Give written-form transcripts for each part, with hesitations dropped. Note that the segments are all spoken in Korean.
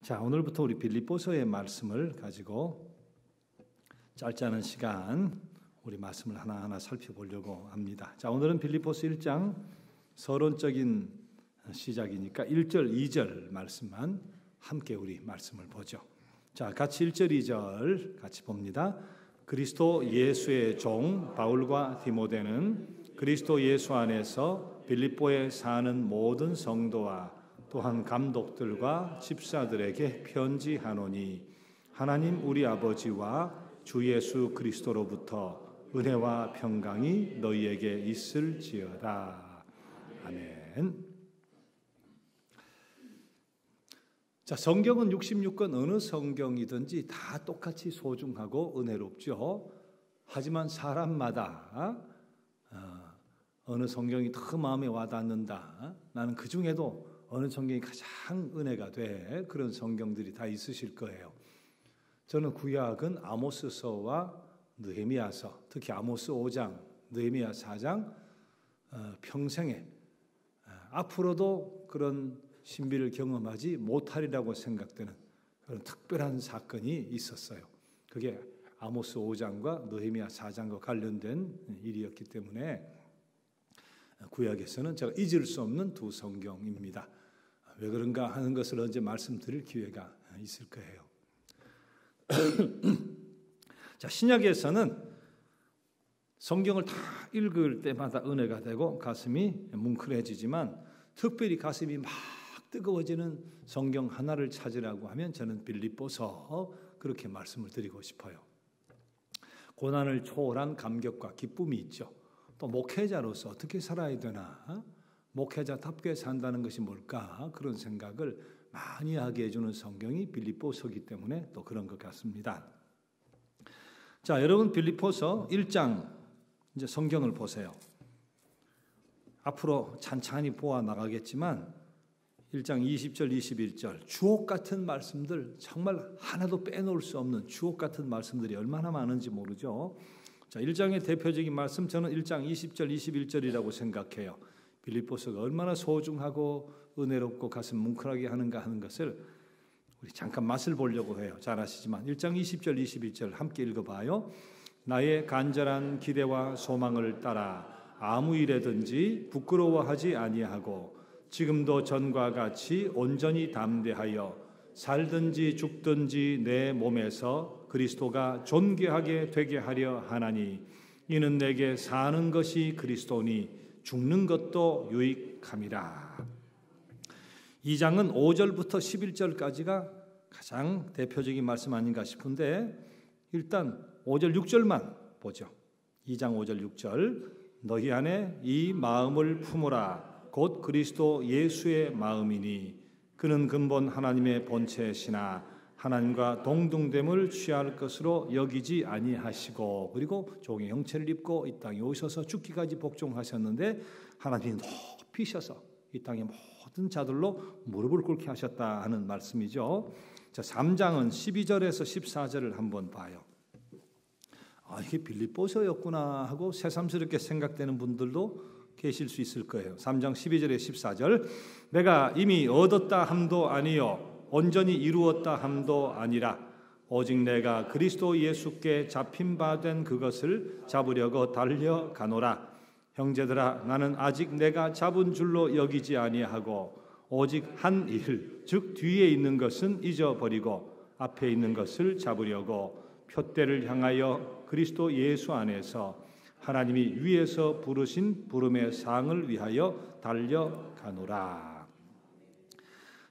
자, 오늘부터 우리 빌립보서의 말씀을 가지고 짧지 않은 시간 우리 말씀을 하나하나 살펴보려고 합니다. 자, 오늘은 빌립보서 1장 서론적인 시작이니까 1절, 2절 말씀만 함께 우리 말씀을 보죠. 자, 같이 1절, 2절 같이 봅니다. 그리스도 예수의 종 바울과 디모데는 그리스도 예수 안에서 빌립보에 사는 모든 성도와 또한 감독들과 집사들에게 편지하노니 하나님 우리 아버지와 주 예수 그리스도로부터 은혜와 평강이 너희에게 있을지어다. 아멘. 자, 성경은 66권 어느 성경이든지 다 똑같이 소중하고 은혜롭죠. 하지만 사람마다 어느 성경이 더 마음에 와닿는다. 나는 그 중에도 어느 성경이 가장 은혜가 돼. 그런 성경들이 다 있으실 거예요. 저는 구약은 아모스서와 느헤미야서, 특히 아모스 5장, 느헤미야 4장 평생에 앞으로도 그런 신비를 경험하지 못하리라고 생각되는 그런 특별한 사건이 있었어요. 그게 아모스 5장과 느헤미야 4장과 관련된 일이었기 때문에 구약에서는 제가 잊을 수 없는 두 성경입니다. 왜 그런가 하는 것을 언제 말씀드릴 기회가 있을 거예요. 자, 신약에서는 성경을 다 읽을 때마다 은혜가 되고 가슴이 뭉클해지지만 특별히 가슴이 막 뜨거워지는 성경 하나를 찾으라고 하면 저는 빌립보서 그렇게 말씀을 드리고 싶어요. 고난을 초월한 감격과 기쁨이 있죠. 또 목회자로서 어떻게 살아야 되나? 목회자답게 산다는 것이 뭘까? 그런 생각을 많이 하게 해주는 성경이 빌립보서이기 때문에 또 그런 것 같습니다. 자, 여러분 빌립보서 1장 이제 성경을 보세요. 앞으로 찬찬히 보아 나가겠지만 1장 20절, 21절 주옥 같은 말씀들, 정말 하나도 빼놓을 수 없는 주옥 같은 말씀들이 얼마나 많은지 모르죠. 자, 1장의 대표적인 말씀, 저는 1장 20절, 21절이라고 생각해요. 빌립보서가 얼마나 소중하고 은혜롭고 가슴 뭉클하게 하는가 하는 것을 우리 잠깐 맛을 보려고 해요. 잘 아시지만 1장 20절, 21절 함께 읽어봐요. 나의 간절한 기대와 소망을 따라 아무 일에든지 부끄러워하지 아니하고 지금도 전과 같이 온전히 담대하여 살든지 죽든지 내 몸에서 그리스도가 존귀하게 되게 하려 하나니 이는 내게 사는 것이 그리스도니 죽는 것도 유익함이라. 이 장은 5절부터 11절까지가 가장 대표적인 말씀 아닌가 싶은데 일단 5절 6절만 보죠. 2장 5절 6절 너희 안에 이 마음을 품으라 곧 그리스도 예수의 마음이니 그는 근본 하나님의 본체시나 하나님과 동등됨을 취할 것으로 여기지 아니하시고 그리고 종의 형체를 입고 이 땅에 오셔서 죽기까지 복종하셨는데 하나님이 높이셔서 이 땅의 모든 자들로 무릎을 꿇게 하셨다 하는 말씀이죠. 자, 3장은 12절에서 14절을 한번 봐요. 이게 빌립보서였구나 하고 새삼스럽게 생각되는 분들도 계실 수 있을 거예요. 3장 12절에 14절 내가 이미 얻었다 함도 아니요 온전히 이루었다 함도 아니라 오직 내가 그리스도 예수께 잡힌 바 된 그것을 잡으려고 달려가노라. 형제들아 나는 아직 내가 잡은 줄로 여기지 아니하고 오직 한 일 즉 뒤에 있는 것은 잊어버리고 앞에 있는 것을 잡으려고 표대를 향하여 그리스도 예수 안에서 하나님이 위에서 부르신 부름의 상을 위하여 달려가노라.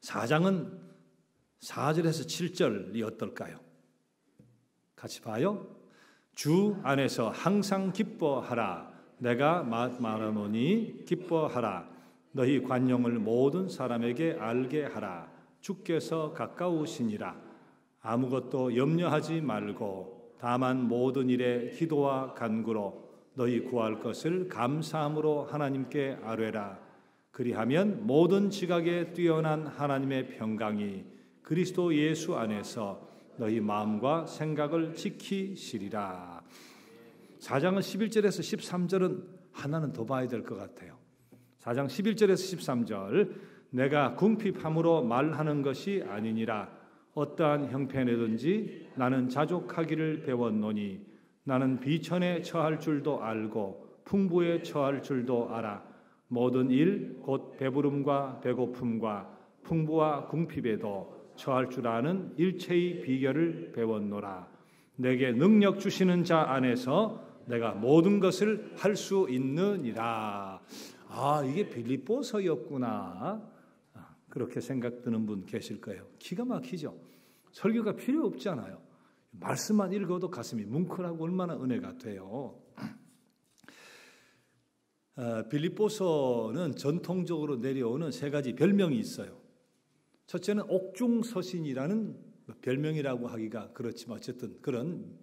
4장은 4절에서 7절이 어떨까요? 같이 봐요. 주 안에서 항상 기뻐하라. 내가 말하노니 기뻐하라. 너희 관용을 모든 사람에게 알게 하라. 주께서 가까우시니라. 아무것도 염려하지 말고 다만 모든 일에 기도와 간구로 너희 구할 것을 감사함으로 하나님께 아뢰라. 그리하면 모든 지각에 뛰어난 하나님의 평강이 그리스도 예수 안에서 너희 마음과 생각을 지키시리라. 4장은 11절에서 13절은 하나는 더 봐야 될 것 같아요. 4장 11절에서 13절 내가 궁핍함으로 말하는 것이 아니니라 어떠한 형편에든지 나는 자족하기를 배웠노니 나는 비천에 처할 줄도 알고 풍부에 처할 줄도 알아. 모든 일 곧 배부름과 배고픔과 풍부와 궁핍에도 처할 줄 아는 일체의 비결을 배웠노라. 내게 능력 주시는 자 안에서 내가 모든 것을 할 수 있느니라. 이게 빌립보서였구나. 그렇게 생각드는 분 계실 거예요. 기가 막히죠. 설교가 필요 없잖아요. 말씀만 읽어도 가슴이 뭉클하고 얼마나 은혜가 돼요. 빌립보서는 전통적으로 내려오는 세 가지 별명이 있어요. 첫째는 옥중서신이라는 별명이라고 하기가 그렇지만 어쨌든 그런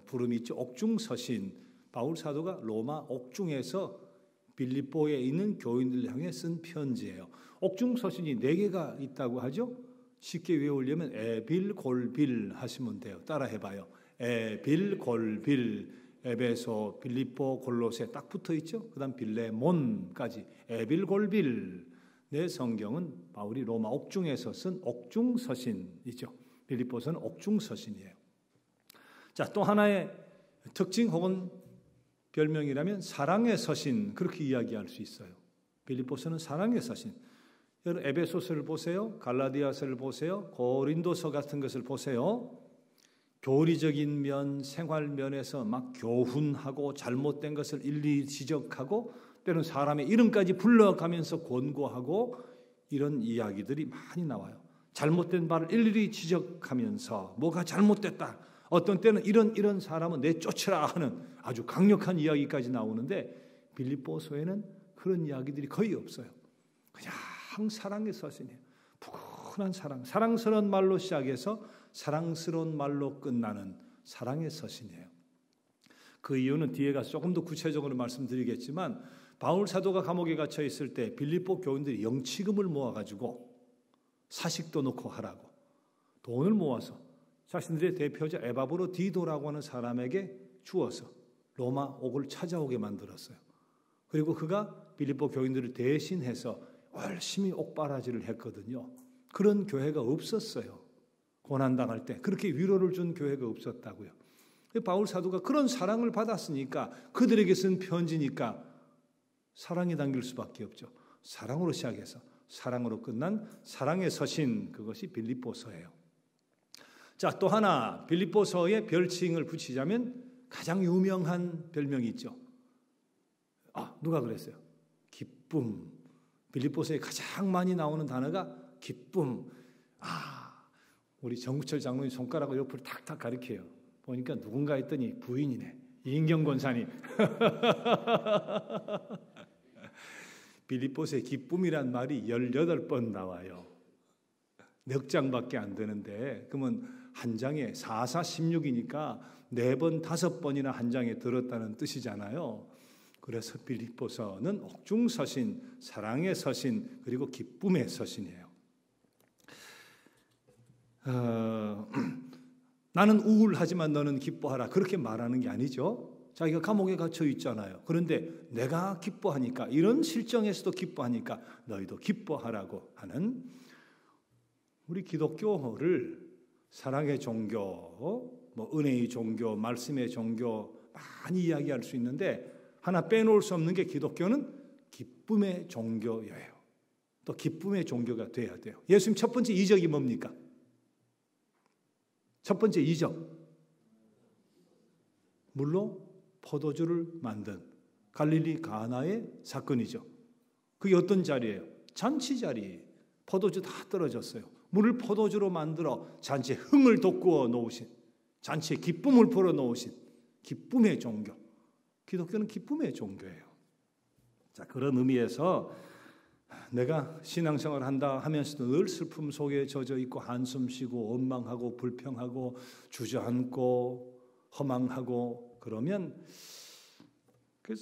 부름이 있죠. 옥중서신. 바울 사도가 로마 옥중에서 빌립보에 있는 교인들 향해 쓴 편지예요. 옥중서신이 4개가 있다고 하죠. 쉽게 외우려면 에빌골빌 하시면 돼요. 따라 해봐요. 에빌골빌. 에베소, 빌립보, 골로새 딱 붙어 있죠. 그다음 빌레몬까지 에빌골빌. 내 성경은 바울이 로마 옥중에서 쓴 옥중서신이죠. 빌립보서는 옥중서신이에요. 자, 또 하나의 특징 혹은 별명이라면 사랑의 서신, 그렇게 이야기할 수 있어요. 빌립보서는 사랑의 서신. 여러분 에베소서를 보세요. 갈라디아서를 보세요. 고린도서 같은 것을 보세요. 교리적인 면, 생활 면에서 막 교훈하고 잘못된 것을 일일이 지적하고 때로는 사람의 이름까지 불러가면서 권고하고 이런 이야기들이 많이 나와요. 잘못된 바를 일일이 지적하면서 뭐가 잘못됐다. 어떤 때는 이런 사람은 내쫓으라 하는 아주 강력한 이야기까지 나오는데 빌립보서에는 그런 이야기들이 거의 없어요. 그냥 사랑의 서신이에요. 푸근한 사랑, 사랑스러운 말로 시작해서 사랑스러운 말로 끝나는 사랑의 서신이에요. 그 이유는 뒤에 가서 조금 더 구체적으로 말씀드리겠지만 바울 사도가 감옥에 갇혀 있을 때 빌립보 교인들이 영치금을 모아가지고 사식도 넣고 하라고 돈을 모아서 자신들의 대표자 에바브로디도라고 하는 사람에게 주어서 로마 옥을 찾아오게 만들었어요. 그리고 그가 빌립보 교인들을 대신해서 열심히 옥바라지를 했거든요. 그런 교회가 없었어요. 고난당할 때 그렇게 위로를 준 교회가 없었다고요. 바울 사도가 그런 사랑을 받았으니까 그들에게 쓴 편지니까 사랑이 담길 수밖에 없죠. 사랑으로 시작해서 사랑으로 끝난 사랑의 서신, 그것이 빌립보서예요. 자, 또 하나 빌립보서의 별칭을 붙이자면 가장 유명한 별명이 있죠. 누가 그랬어요? 기쁨. 빌립보서에 가장 많이 나오는 단어가 기쁨. 우리 정구철 장로님 손가락을 옆으로 탁탁 가리켜요. 보니까 누군가 했더니 부인이네. 이인경 권사님. 빌립보서에 기쁨이란 말이 18번 나와요. 4장밖에 안 되는데 그러면 한 장에 4, 4, 16이니까 4번, 5번이나 한 장에 들었다는 뜻이잖아요. 그래서 빌립보서는 옥중서신, 사랑의 서신, 그리고 기쁨의 서신이에요. 나는 우울하지만 너는 기뻐하라, 그렇게 말하는 게 아니죠. 자기가 감옥에 갇혀 있잖아요. 그런데 내가 기뻐하니까, 이런 실정에서도 기뻐하니까 너희도 기뻐하라고 하는, 우리 기독교를 사랑의 종교, 은혜의 종교, 말씀의 종교 많이 이야기할 수 있는데 하나 빼놓을 수 없는 게 기독교는 기쁨의 종교예요. 또 기쁨의 종교가 돼야 돼요. 예수님 첫 번째 이적이 뭡니까? 첫 번째 이적, 물로 포도주를 만든 갈릴리 가나의 사건이죠. 그게 어떤 자리예요? 잔치 자리. 포도주 다 떨어졌어요. 물을 포도주로 만들어 잔치에 흥을 돋구어 놓으신, 잔치에 기쁨을 불어 놓으신 기쁨의 종교. 기독교는 기쁨의 종교예요. 자, 그런 의미에서 내가 신앙생활을 한다 하면서도 늘 슬픔 속에 젖어 있고 한숨 쉬고 원망하고 불평하고 주저앉고 허망하고 그러면 그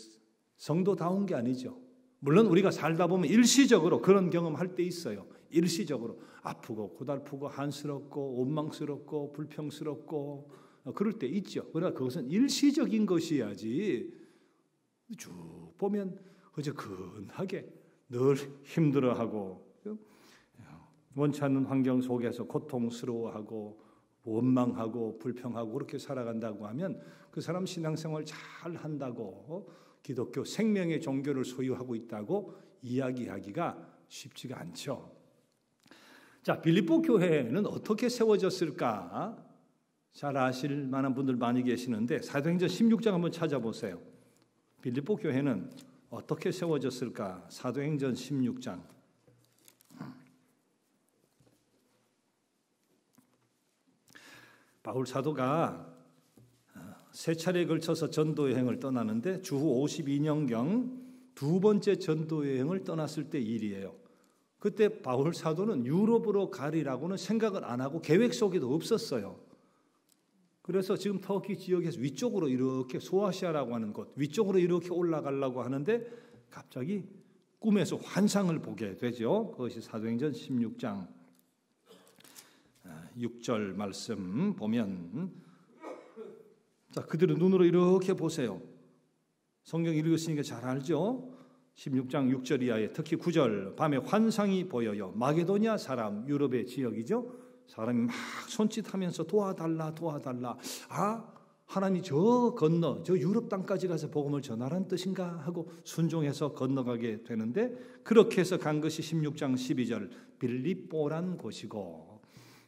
성도다운 게 아니죠. 물론 우리가 살다 보면 일시적으로 그런 경험할 때 있어요. 일시적으로 아프고 고달프고 한스럽고 원망스럽고 불평스럽고 그럴 때 있죠. 그러나 그것은 일시적인 것이야지 쭉 보면 그저 근하게 늘 힘들어하고 원치 않는 환경 속에서 고통스러워하고 원망하고 불평하고 그렇게 살아간다고 하면 그 사람 신앙생활 잘 한다고 기독교 생명의 종교를 소유하고 있다고 이야기하기가 쉽지가 않죠. 자, 빌립보 교회는 어떻게 세워졌을까? 잘 아실 만한 분들 많이 계시는데 사도행전 16장 한번 찾아보세요. 빌립보 교회는 어떻게 세워졌을까? 사도행전 16장. 바울 사도가 세 차례에 걸쳐서 전도 여행을 떠나는데 주후 52년경 두 번째 전도 여행을 떠났을 때 일이에요. 그때 바울 사도는 유럽으로 가리라고는 생각을 안 하고 계획 속에도 없었어요. 그래서 지금 터키 지역에서 위쪽으로 이렇게 소아시아라고 하는 곳 위쪽으로 이렇게 올라가려고 하는데 갑자기 꿈에서 환상을 보게 되죠. 그것이 사도행전 16장 6절 말씀 보면, 자, 그들은 눈으로 이렇게 보세요. 성경 읽으시니까 잘 알죠? 16장 6절 이하에 특히 9절 밤에 환상이 보여요. 마게도냐 사람, 유럽의 지역이죠. 사람이 막 손짓하면서 도와달라. 하나님이 저 건너 저 유럽 땅까지 가서 복음을 전하라는 뜻인가 하고 순종해서 건너가게 되는데, 그렇게 해서 간 것이 16장 12절 빌립보란 곳이고,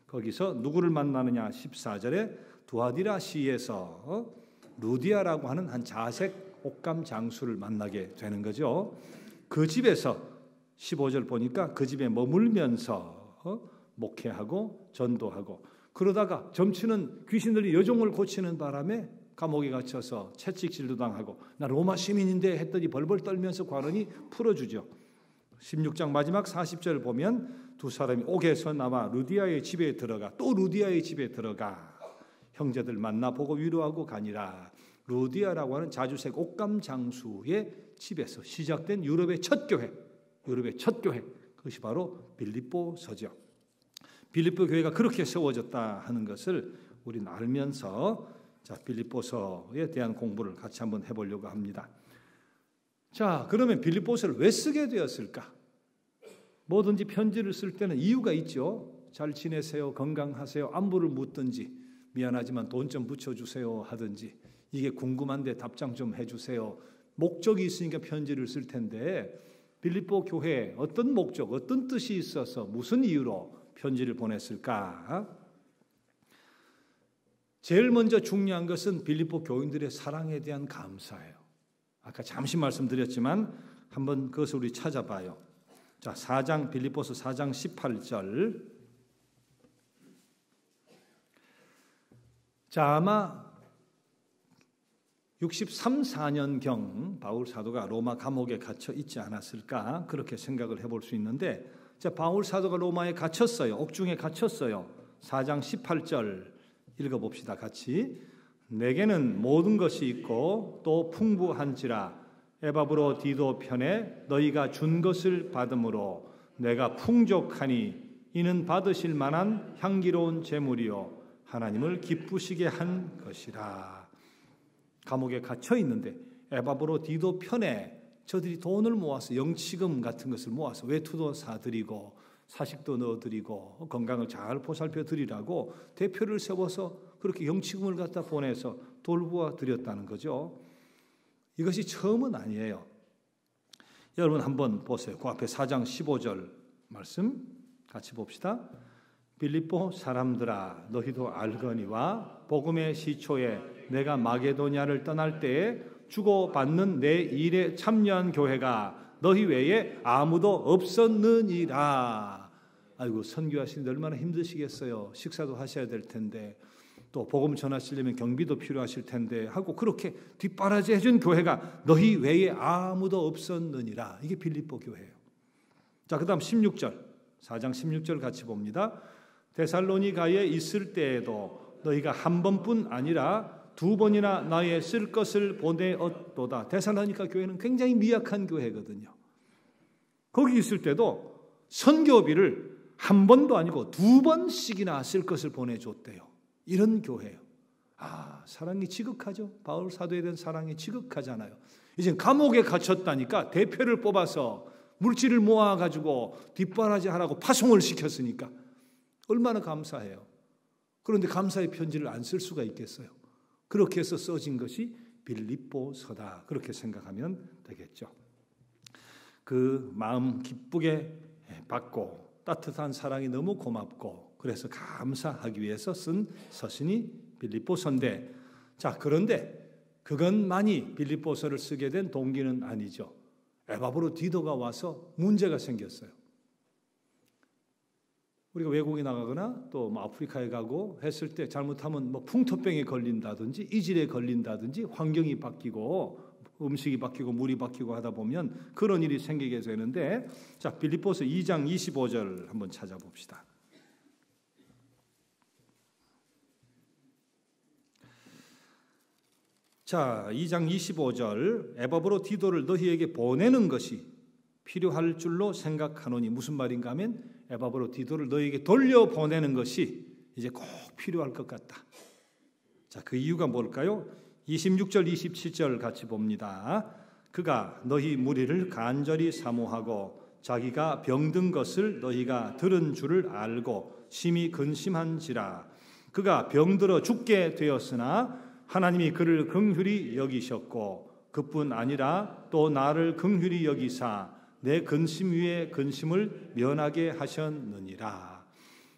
거기서 누구를 만나느냐 14절에 두아디라시에서 루디아라고 하는 한 자색 옷감 장수를 만나게 되는 거죠. 그 집에서 15절 보니까 그 집에 머물면서 목회하고 전도하고, 그러다가 점치는 귀신들이 여종을 고치는 바람에 감옥에 갇혀서 채찍질도 당하고 나 로마 시민인데 했더니 벌벌 떨면서 관원이 풀어주죠. 16장 마지막 40절 보면 두 사람이 옥에서 나와 루디아의 집에 들어가 또 루디아의 집에 들어가 형제들 만나보고 위로하고 가니라. 루디아라고 하는 자주색 옷감 장수의 집에서 시작된 유럽의 첫 교회, 그것이 바로 빌립보서죠. 빌립보 교회가 그렇게 세워졌다 하는 것을 우리는 알면서, 자, 빌립보서에 대한 공부를 같이 한번 해보려고 합니다. 자, 그러면 빌립보서를 왜 쓰게 되었을까? 뭐든지 편지를 쓸 때는 이유가 있죠. 잘 지내세요, 건강하세요, 안부를 묻든지, 미안하지만 돈 좀 붙여주세요 하든지, 이게 궁금한데 답장 좀 해주세요. 목적이 있으니까 편지를 쓸 텐데 빌립보 교회에 어떤 목적, 어떤 뜻이 있어서 무슨 이유로 편지를 보냈을까? 제일 먼저 중요한 것은 빌립보 교인들의 사랑에 대한 감사예요. 아까 잠시 말씀드렸지만 한번 그것을 우리 찾아봐요. 자, 빌립보서 4장 18절. 자, 아마 63, 4년경 바울 사도가 로마 감옥에 갇혀 있지 않았을까, 그렇게 생각을 해볼 수 있는데, 자, 바울 사도가 로마에 갇혔어요. 옥중에 갇혔어요. 4장 18절 읽어봅시다. 같이. 내게는 모든 것이 있고 또 풍부한지라 에바브로 디도 편에 너희가 준 것을 받음으로 내가 풍족하니 이는 받으실 만한 향기로운 제물이요 하나님을 기쁘시게 한 것이라. 감옥에 갇혀 있는데 에바브로 디도 편에 저들이 돈을 모아서 영치금 같은 것을 모아서 외투도 사드리고 사식도 넣어드리고 건강을 잘 보살펴 드리라고 대표를 세워서 그렇게 영치금을 갖다 보내서 돌보아 드렸다는 거죠. 이것이 처음은 아니에요. 여러분 한번 보세요. 그 앞에 4장 15절 말씀 같이 봅시다. 빌립보 사람들아 너희도 알거니와 복음의 시초에 내가 마게도냐를 떠날 때에 주고받는 내 일에 참여한 교회가 너희 외에 아무도 없었느니라. 아이고, 선교하시는데 얼마나 힘드시겠어요. 식사도 하셔야 될 텐데 또 복음 전하시려면 경비도 필요하실 텐데 하고 그렇게 뒷바라지 해준 교회가 너희 외에 아무도 없었느니라. 이게 빌립보 교회예요. 자, 그 다음 16절 4장 16절 같이 봅니다. 데살로니가에 있을 때에도 너희가 한 번뿐 아니라 두 번이나 나의 쓸 것을 보내었도다. 데살로니가 교회는 굉장히 미약한 교회거든요. 거기 있을 때도 선교비를 한 번도 아니고 두 번씩이나 쓸 것을 보내줬대요. 이런 교회예요. 아, 사랑이 지극하죠. 바울 사도에 대한 사랑이 지극하잖아요. 이제 감옥에 갇혔다니까 대표를 뽑아서 물질을 모아가지고 뒷바라지 하라고 파송을 시켰으니까 얼마나 감사해요. 그런데 감사의 편지를 안 쓸 수가 있겠어요. 그렇게 해서 써진 것이 빌립보서다. 그렇게 생각하면 되겠죠. 그 마음 기쁘게 받고 따뜻한 사랑이 너무 고맙고 그래서 감사하기 위해서 쓴 서신이 빌립보서인데, 자, 그런데 그것만이 빌립보서를 쓰게 된 동기는 아니죠. 에바브로디도가 와서 문제가 생겼어요. 우리가 외국에 나가거나 또 아프리카에 가고 했을 때 잘못하면 풍토병에 걸린다든지 이질에 걸린다든지 환경이 바뀌고 음식이 바뀌고 물이 바뀌고 하다 보면 그런 일이 생기게 되는데, 자, 빌립보서 2장 25절 한번 찾아봅시다. 자, 2장 25절 에바브로디도를 너희에게 보내는 것이 필요할 줄로 생각하노니, 무슨 말인가 하면 에바브로디도를 너희에게 돌려보내는 것이 이제 꼭 필요할 것 같다. 자, 그 이유가 뭘까요? 26절 27절 같이 봅니다. 그가 너희 무리를 간절히 사모하고 자기가 병든 것을 너희가 들은 줄을 알고 심히 근심한지라. 그가 병들어 죽게 되었으나 하나님이 그를 긍휼히 여기셨고 그뿐 아니라 또 나를 긍휼히 여기사 내 근심 위에 근심을 면하게 하셨느니라.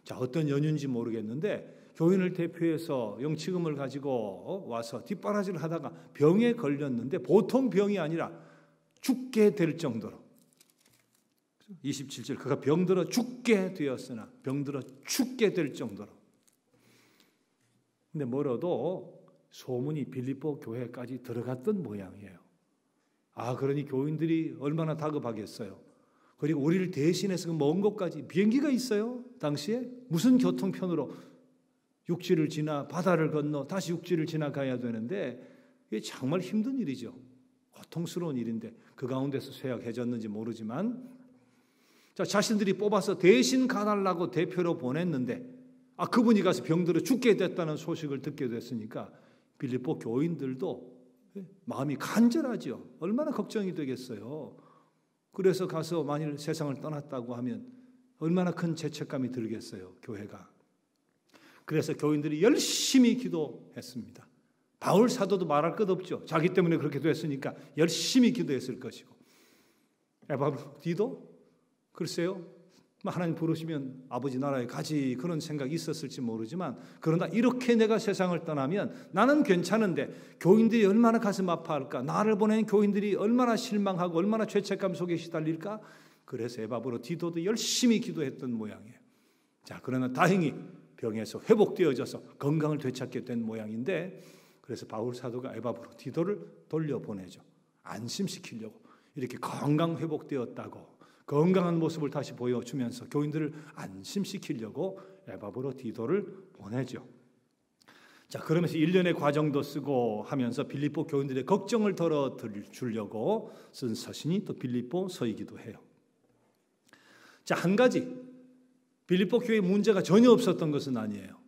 자, 어떤 연유인지 모르겠는데 교인을 대표해서 영치금을 가지고 와서 뒷바라지를 하다가 병에 걸렸는데 보통 병이 아니라 죽게 될 정도로, 27절 그가 병들어 죽게 되었으나 병들어 죽게 될 정도로. 근데 뭐라도 소문이 빌립보 교회까지 들어갔던 모양이에요. 아, 그러니 교인들이 얼마나 다급하겠어요. 그리고 우리를 대신해서 먼 곳까지 비행기가 있어요. 당시에 무슨 교통편으로 육지를 지나 바다를 건너 다시 육지를 지나가야 되는데 이게 정말 힘든 일이죠. 고통스러운 일인데 그 가운데서 쇠약해졌는지 모르지만, 자, 자신들이 뽑아서 대신 가달라고 대표로 보냈는데 그분이 가서 병들어 죽게 됐다는 소식을 듣게 됐으니까 빌립보 교인들도 마음이 간절하죠. 얼마나 걱정이 되겠어요. 그래서 가서 만일 세상을 떠났다고 하면 얼마나 큰 죄책감이 들겠어요, 교회가. 그래서 교인들이 열심히 기도했습니다. 바울 사도도 말할 것 없죠. 자기 때문에 그렇게 됐으니까 열심히 기도했을 것이고, 에바브로디도 글쎄요, 하나님 부르시면 아버지 나라에 가지 그런 생각이 있었을지 모르지만, 그러나 이렇게 내가 세상을 떠나면 나는 괜찮은데 교인들이 얼마나 가슴 아파할까, 나를 보낸 교인들이 얼마나 실망하고 얼마나 죄책감 속에 시달릴까. 그래서 에바브로디도도 열심히 기도했던 모양이에요. 자, 그러나 다행히 병에서 회복되어져서 건강을 되찾게 된 모양인데, 그래서 바울 사도가 에바브로디도를 돌려보내죠. 안심시키려고. 이렇게 건강 회복되었다고 건강한 모습을 다시 보여주면서 교인들을 안심시키려고 에바브로디도를 보내죠. 자, 그러면서 1년의 과정도 쓰고 하면서 빌립보 교인들의 걱정을 덜어주려고 쓴 서신이 또 빌립보서이기도 해요. 자, 한 가지 빌립보 교회에 문제가 전혀 없었던 것은 아니에요.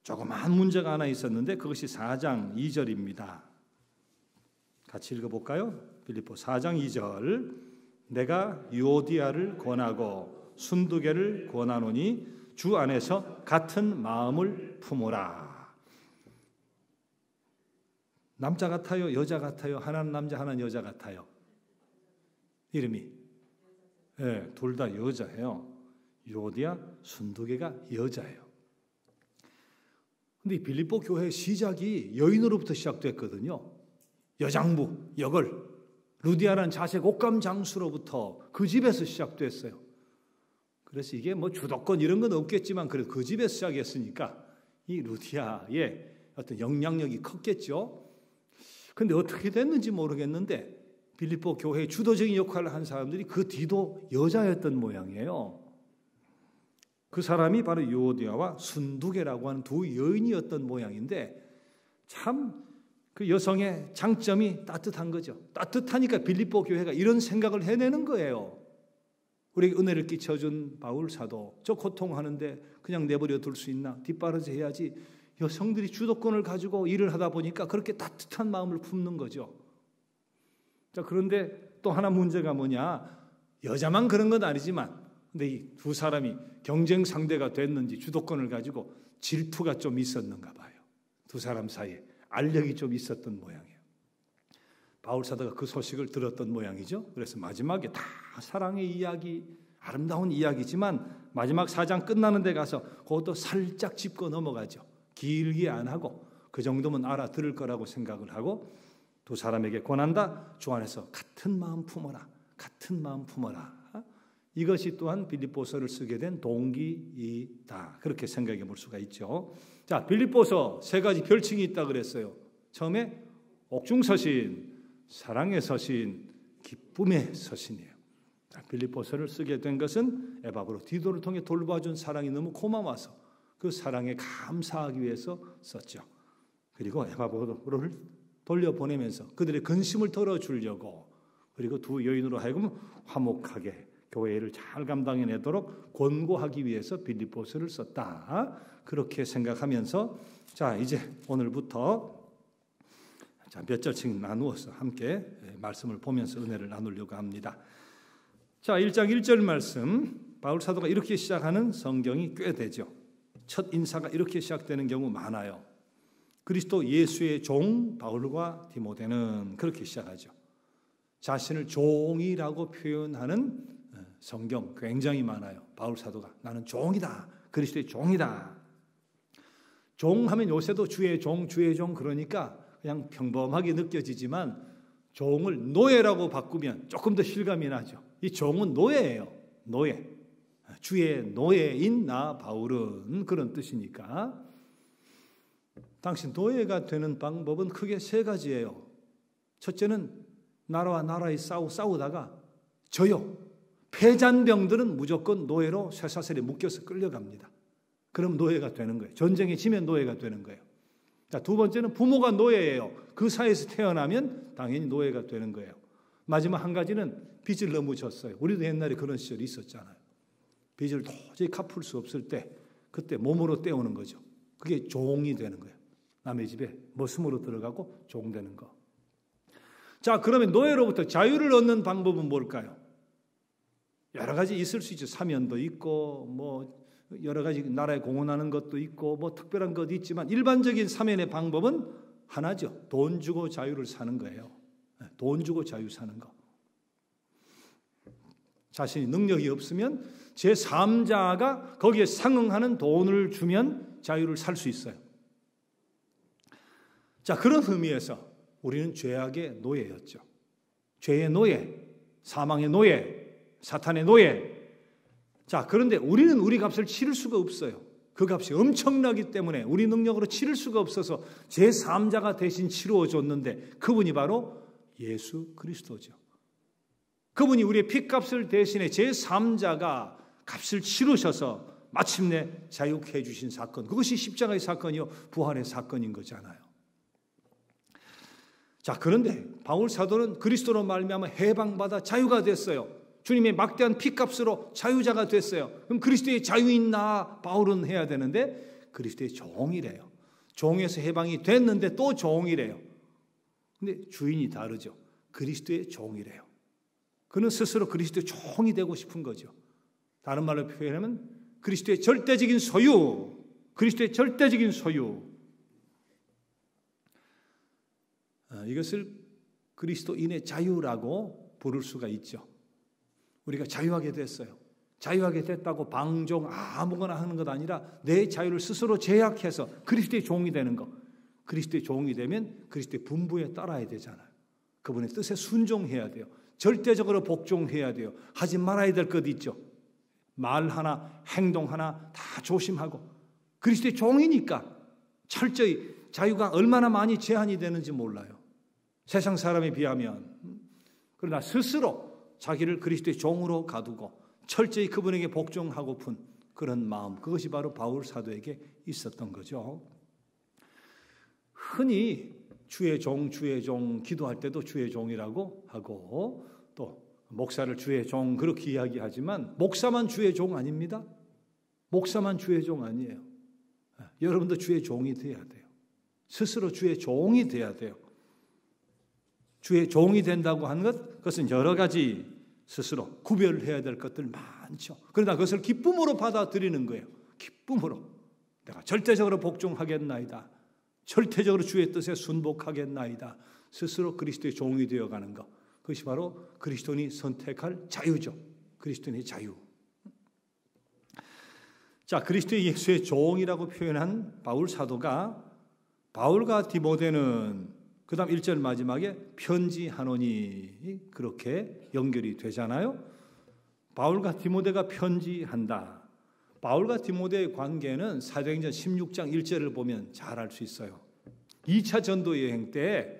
조그마한 문제가 하나 있었는데 그것이 4장 2절입니다. 같이 읽어볼까요? 빌립보 4장 2절. 내가 유오디아를 권하고 순두개를 권하노니 주 안에서 같은 마음을 품으라. 남자 같아요? 여자 같아요? 하나는 남자, 하나는 여자 같아요? 이름이? 네, 둘 다 여자예요. 유오디아, 순두개가 여자예요. 근데 빌립보 교회 시작이 여인으로부터 시작됐거든요. 여장부, 여걸, 루디아라는 자색 옷감 장수로부터 그 집에서 시작됐어요. 그래서 이게 주도권 이런 건 없겠지만 그래도 그 집에서 시작했으니까 이 루디아의 어떤 영향력이 컸겠죠. 근데 어떻게 됐는지 모르겠는데 빌립보 교회의 주도적인 역할을 한 사람들이 그 뒤도 여자였던 모양이에요. 그 사람이 바로 유오디아와 순두개라고 하는 두 여인이었던 모양인데, 참 그 여성의 장점이 따뜻한 거죠. 따뜻하니까 빌립보 교회가 이런 생각을 해내는 거예요. 우리에게 은혜를 끼쳐준 바울 사도, 저 고통하는데 그냥 내버려 둘 수 있나? 뒷바라지 해야지. 여성들이 주도권을 가지고 일을 하다 보니까 그렇게 따뜻한 마음을 품는 거죠. 자, 그런데 또 하나 문제가 뭐냐? 여자만 그런 건 아니지만 근데 이 두 사람이 경쟁 상대가 됐는지 주도권을 가지고 질투가 좀 있었는가 봐요. 두 사람 사이에 알력이 좀 있었던 모양이에요. 바울 사도가 그 소식을 들었던 모양이죠. 그래서 마지막에 다 사랑의 이야기, 아름다운 이야기지만 마지막 4장 끝나는 데 가서 그것도 살짝 짚고 넘어가죠. 길게 안 하고 그 정도면 알아들을 거라고 생각을 하고 두 사람에게 권한다. 주 안에서 같은 마음 품어라. 같은 마음 품어라. 이것이 또한 빌립보서를 쓰게 된 동기이다. 그렇게 생각해 볼 수가 있죠. 자, 빌립보서 세 가지 별칭이 있다 그랬어요. 처음에 옥중서신, 사랑의 서신, 기쁨의 서신이에요. 자, 빌립보서를 쓰게 된 것은 에바브로디도를 통해 돌봐준 사랑이 너무 고마워서 그 사랑에 감사하기 위해서 썼죠. 그리고 에바브로를 돌려보내면서 그들의 근심을 덜어주려고 그리고 두 여인으로 하여금 화목하게 교회를 잘 감당해내도록 권고하기 위해서 빌립보서를 썼다. 그렇게 생각하면서 자 이제 오늘부터 몇 절씩 나누어서 함께 말씀을 보면서 은혜를 나누려고 합니다. 자 1장 1절 말씀 바울 사도가 이렇게 시작하는 성경이 꽤 되죠. 첫 인사가 이렇게 시작되는 경우 많아요. 그리스도 예수의 종 바울과 디모데는 그렇게 시작하죠. 자신을 종이라고 표현하는 성경 굉장히 많아요. 바울 사도가 나는 종이다. 그리스도의 종이다. 종하면 요새도 주의 종 그러니까 그냥 평범하게 느껴지지만 종을 노예라고 바꾸면 조금 더 실감이 나죠. 이 종은 노예예요. 노예. 주의 노예인 나 바울은 그런 뜻이니까 당신 노예가 되는 방법은 크게 세 가지예요. 첫째는 나라와 나라에 싸우다가 져요. 패잔병들은 무조건 노예로 쇠사슬에 묶여서 끌려갑니다. 그럼 노예가 되는 거예요. 전쟁에 지면 노예가 되는 거예요. 자, 두 번째는 부모가 노예예요. 그 사이에서 태어나면 당연히 노예가 되는 거예요. 마지막 한 가지는 빚을 너무 졌어요. 우리도 옛날에 그런 시절이 있었잖아요. 빚을 도저히 갚을 수 없을 때 그때 몸으로 때우는 거죠. 그게 종이 되는 거예요. 남의 집에 머슴으로 들어가고 종 되는 거. 자, 그러면 노예로부터 자유를 얻는 방법은 뭘까요? 여러 가지 있을 수 있죠. 사면도 있고 뭐 여러 가지 나라에 공헌하는 것도 있고 뭐 특별한 것도 있지만 일반적인 사면의 방법은 하나죠. 돈 주고 자유를 사는 거예요. 돈 주고 자유 사는 거. 자신이 능력이 없으면 제3자가 거기에 상응하는 돈을 주면 자유를 살 수 있어요. 자, 그런 의미에서 우리는 죄악의 노예였죠. 죄의 노예, 사망의 노예, 사탄의 노예. 자, 그런데 우리는 우리 값을 치를 수가 없어요. 그 값이 엄청나기 때문에 우리 능력으로 치를 수가 없어서 제3자가 대신 치루어 줬는데 그분이 바로 예수 그리스도죠. 그분이 우리의 핏값을 대신해 제3자가 값을 치르셔서 마침내 자유케 해주신 사건. 그것이 십자가의 사건이요 부활의 사건인 거잖아요. 자, 그런데 바울 사도는 그리스도로 말미암아 해방받아 자유가 됐어요. 주님의 막대한 피값으로 자유자가 됐어요. 그럼 그리스도의 자유인 나 바울은 해야 되는데 그리스도의 종이래요. 종에서 해방이 됐는데 또 종이래요. 근데 주인이 다르죠. 그리스도의 종이래요. 그는 스스로 그리스도의 종이 되고 싶은 거죠. 다른 말로 표현하면 그리스도의 절대적인 소유, 그리스도의 절대적인 소유. 이것을 그리스도인의 자유라고 부를 수가 있죠. 우리가 자유하게 됐어요. 자유하게 됐다고 방종 아무거나 하는 것 아니라 내 자유를 스스로 제약해서 그리스도의 종이 되는 것. 그리스도의 종이 되면 그리스도의 분부에 따라야 되잖아요. 그분의 뜻에 순종해야 돼요. 절대적으로 복종해야 돼요. 하지 말아야 될 것 있죠. 말 하나, 행동 하나 다 조심하고 그리스도의 종이니까 철저히 자유가 얼마나 많이 제한이 되는지 몰라요. 세상 사람에 비하면. 그러나 스스로 자기를 그리스도의 종으로 가두고 철저히 그분에게 복종하고픈 그런 마음, 그것이 바로 바울 사도에게 있었던 거죠. 흔히 주의 종 기도할 때도 주의 종이라고 하고 또 목사를 주의 종 그렇게 이야기하지만 목사만 주의 종 아닙니다. 목사만 주의 종 아니에요. 여러분도 주의 종이 돼야 돼요. 스스로 주의 종이 돼야 돼요. 주의 종이 된다고 하는 것, 그것은 여러 가지 스스로 구별해야 될 것들 많죠. 그러나 그것을 기쁨으로 받아들이는 거예요. 기쁨으로. 내가 절대적으로 복종하겠나이다. 절대적으로 주의 뜻에 순복하겠나이다. 스스로 그리스도의 종이 되어가는 것. 그것이 바로 그리스도인이 선택할 자유죠. 그리스도인의 자유. 자, 그리스도 예수의 종이라고 표현한 바울 사도가 바울과 디모데는 그 다음 1절 마지막에 편지하노니 그렇게 연결이 되잖아요. 바울과 디모데가 편지한다. 바울과 디모데의 관계는 사도행전 16장 1절을 보면 잘 알 수 있어요. 2차 전도 여행 때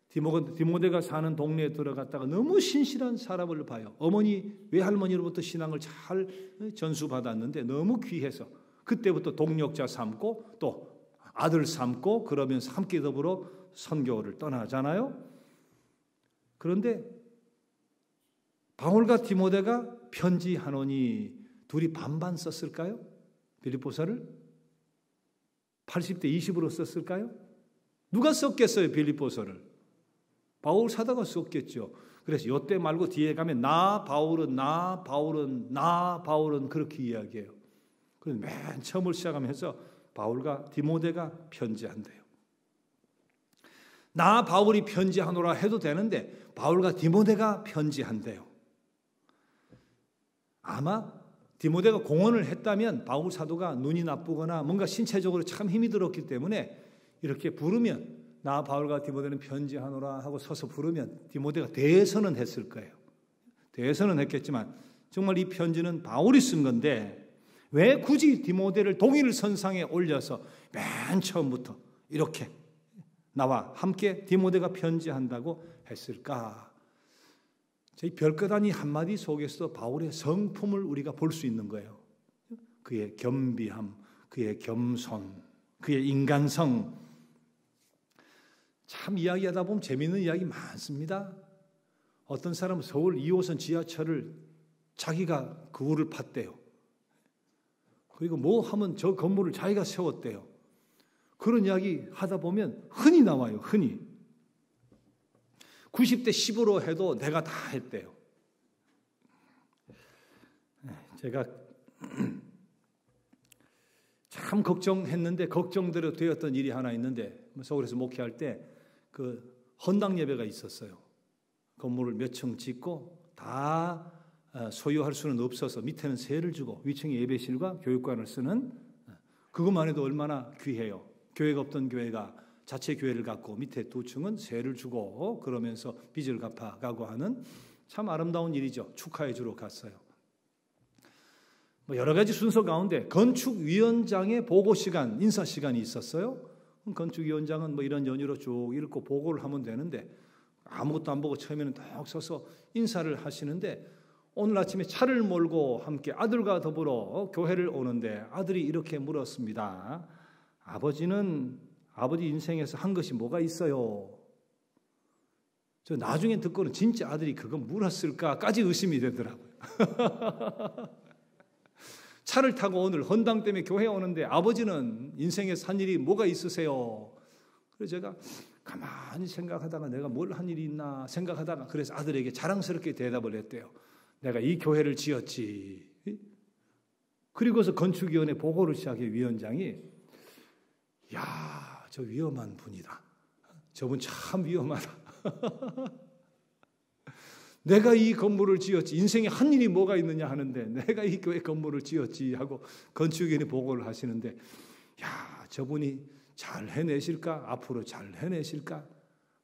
디모데가 사는 동네에 들어갔다가 너무 신실한 사람을 봐요. 어머니, 외할머니로부터 신앙을 잘 전수받았는데 너무 귀해서 그때부터 동력자 삼고 또 아들 삼고 그러면서 함께 더불어 선교를 떠나잖아요. 그런데 바울과 디모데가 편지하노니 둘이 반반 썼을까요? 빌립보서를 80대 20으로 썼을까요? 누가 썼겠어요? 빌립보서를 바울 사도가 썼겠죠. 그래서 이때 말고 뒤에 가면 나 바울은 그렇게 이야기해요. 그래서 맨 처음을 시작하면서 바울과 디모데가 편지한대요. 나 바울이 편지하노라 해도 되는데 바울과 디모데가 편지한대요. 아마 디모데가 공언을 했다면 바울 사도가 눈이 나쁘거나 뭔가 신체적으로 참 힘이 들었기 때문에 이렇게 부르면 나 바울과 디모데는 편지하노라 하고 서서 부르면 디모데가 대선은 했을 거예요. 대선은 했겠지만 정말 이 편지는 바울이 쓴 건데 왜 굳이 디모데를 동일 선상에 올려서 맨 처음부터 이렇게 나와 함께 디모데가 편지한다고 했을까? 저희 별거다니 한마디 속에서 바울의 성품을 우리가 볼 수 있는 거예요. 그의 겸비함, 그의 겸손, 그의 인간성. 참 이야기하다 보면 재미있는 이야기 많습니다. 어떤 사람은 서울 2호선 지하철을 자기가 그거를 팠대요. 그리고 뭐 하면 저 건물을 자기가 세웠대요. 그런 이야기 하다 보면 흔히 나와요. 흔히. 90대 10으로 해도 내가 다 했대요. 제가 참 걱정했는데 걱정대로 되었던 일이 하나 있는데 서울에서 목회할 때 그 헌당 예배가 있었어요. 건물을 몇 층 짓고 다 소유할 수는 없어서 밑에는 세를 주고 위층에 예배실과 교육관을 쓰는 그것만 해도 얼마나 귀해요. 교회가 없던 교회가 자체 교회를 갖고 밑에 2층은 세를 주고 그러면서 빚을 갚아가고 하는 참 아름다운 일이죠. 축하해 주러 갔어요. 여러 가지 순서 가운데 건축위원장의 보고 시간, 인사 시간이 있었어요. 건축위원장은 이런 연유로 쭉 읽고 보고를 하면 되는데 아무것도 안 보고 처음에는 딱 서서 인사를 하시는데 오늘 아침에 차를 몰고 함께 아들과 더불어 교회를 오는데 아들이 이렇게 물었습니다. 아버지 인생에서 한 것이 뭐가 있어요? 저 나중에 듣고는 진짜 아들이 그거 물었을까까지 의심이 되더라고요. 차를 타고 오늘 헌당 때문에 교회 오는데 아버지는 인생에서 한 일이 뭐가 있으세요? 그래서 제가 가만히 생각하다가 내가 뭘 한 일이 있나 생각하다가 그래서 아들에게 자랑스럽게 대답을 했대요. 내가 이 교회를 지었지. 그리고서 건축위원회 보고를 시작해 위원장이 야, 저 위험한 분이다. 저분 참 위험하다. 내가 이 건물을 지었지. 인생에 한 일이 뭐가 있느냐 하는데 내가 이 교회 건물을 지었지 하고 건축위원회 보고를 하시는데 야, 저분이 잘 해내실까? 앞으로 잘 해내실까?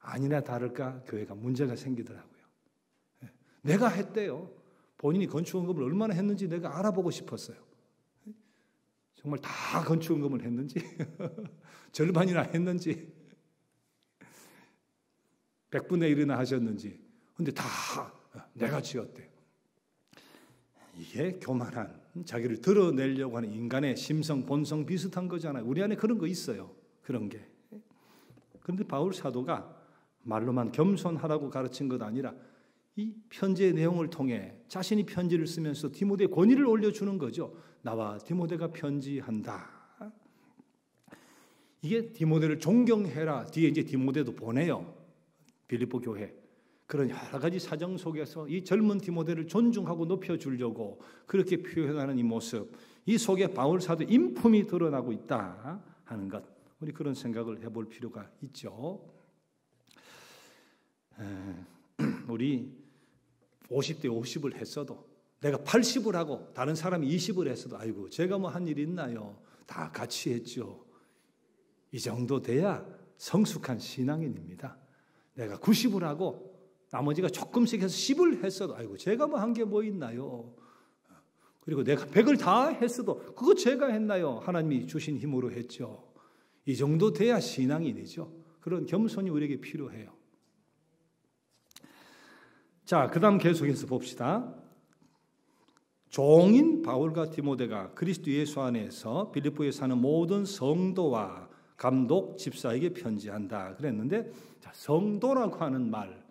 아니나 다를까 교회가 문제가 생기더라고요. 내가 했대요. 본인이 건축원금을 얼마나 했는지 내가 알아보고 싶었어요. 정말 다 건축원금을 했는지 절반이나 했는지 100분의 1이나 하셨는지 근데 다 내가 지었대요. 이게 교만한 자기를 드러내려고 하는 인간의 심성, 본성 비슷한 거잖아요. 우리 안에 그런 거 있어요. 그런 게. 그런데 바울 사도가 말로만 겸손하라고 가르친 것 아니라 이 편지의 내용을 통해 자신이 편지를 쓰면서 디모데의 권위를 올려주는 거죠. 나와 디모데가 편지한다. 이게 디모데를 존경해라. 뒤에 이제 디모데도 보내요. 빌립보 교회. 그런 여러 가지 사정 속에서 이 젊은 디모데를 존중하고 높여주려고 그렇게 표현하는 이 모습, 이 속에 바울 사도 인품이 드러나고 있다 하는 것, 우리 그런 생각을 해볼 필요가 있죠. 우리 50대 50을 했어도, 내가 80을 하고 다른 사람이 20을 했어도 아이고 제가 뭐 한 일 있나요? 다 같이 했죠. 이 정도 돼야 성숙한 신앙인입니다. 내가 90을 하고 나머지가 조금씩 해서 10을 했어도 아이고 제가 뭐 한 게 뭐 있나요? 그리고 내가 100을 다 했어도 그거 제가 했나요? 하나님이 주신 힘으로 했죠. 이 정도 돼야 신앙인이죠. 그런 겸손이 우리에게 필요해요. 자, 그 다음 계속해서 봅시다. 종인 바울과 디모데가 그리스도 예수 안에서 빌립보에 사는 모든 성도와 감독, 집사에게 편지한다 그랬는데, 자, 성도라고 하는 말,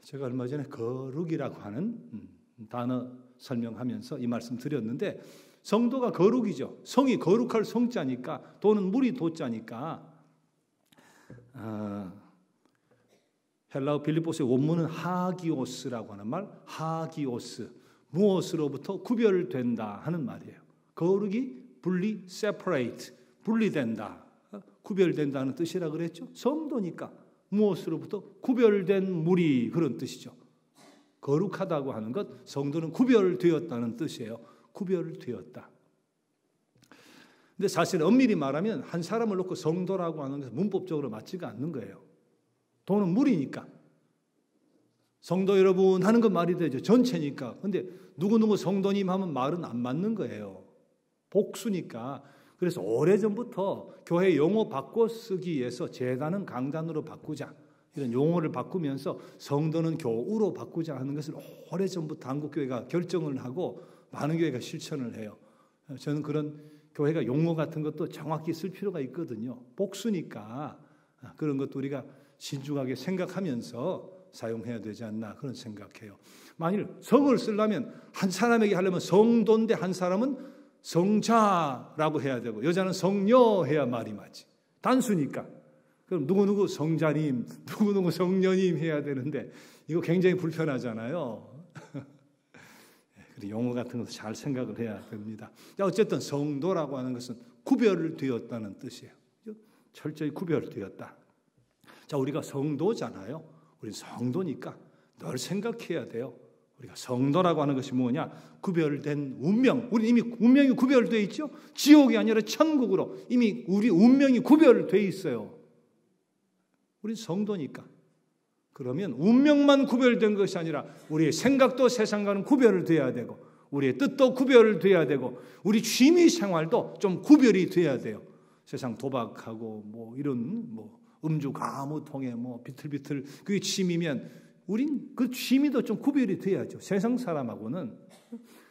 제가 얼마 전에 거룩이라고 하는 단어 설명하면서 이 말씀 드렸는데, 성도가 거룩이죠. 성이 거룩할 성자니까, 도는 물이 도자니까, 헬라어 빌립보서의 원문은 하기오스라고 하는 말, 하기오스, 무엇으로부터 구별된다 하는 말이에요. 거룩이 분리, separate, 분리된다, 구별된다는 뜻이라 그랬죠. 성도니까 무엇으로부터 구별된 물이, 그런 뜻이죠. 거룩하다고 하는 것, 성도는 구별되었다는 뜻이에요. 구별되었다. 근데 사실 엄밀히 말하면 한 사람을 놓고 성도라고 하는 것은 문법적으로 맞지가 않는 거예요. 도는 물이니까. 성도 여러분 하는 건 말이 되죠. 전체니까. 근데 누구누구 성도님 하면 말은 안 맞는 거예요. 복수니까. 그래서 오래전부터 교회 용어 바꿔 쓰기 위해서 제단은 강단으로 바꾸자, 이런 용어를 바꾸면서 성도는 교우로 바꾸자 하는 것을 오래전부터 한국교회가 결정을 하고 많은 교회가 실천을 해요. 저는 그런 교회가 용어 같은 것도 정확히 쓸 필요가 있거든요. 복수니까 그런 것도 우리가 신중하게 생각하면서 사용해야 되지 않나, 그런 생각해요. 만일 성을 쓰려면 한 사람에게 하려면 성도인데 한 사람은 성자라고 해야 되고 여자는 성녀 해야 말이 맞지. 단수니까. 그럼 누구누구 성자님, 누구누구 성녀님 해야 되는데 이거 굉장히 불편하잖아요. 용어 같은 것도 잘 생각을 해야 됩니다. 어쨌든 성도라고 하는 것은 구별되었다는 뜻이에요. 철저히 구별되었다. 자, 우리가 성도잖아요. 우리 성도니까 늘 생각해야 돼요. 우리가 성도라고 하는 것이 뭐냐? 구별된 운명. 우리 이미 운명이 구별되어 있죠. 지옥이 아니라 천국으로 이미 우리 운명이 구별되어 있어요. 우리 성도니까. 그러면 운명만 구별된 것이 아니라 우리의 생각도 세상과는 구별돼야 되고, 우리의 뜻도 구별돼야 되고, 우리 취미 생활도 좀 구별이 돼야 돼요. 세상 도박하고 뭐 이런 음주 가무 통해 비틀비틀 그게 취미면 우린 그 취미도 좀 구별이 돼야죠. 세상 사람하고는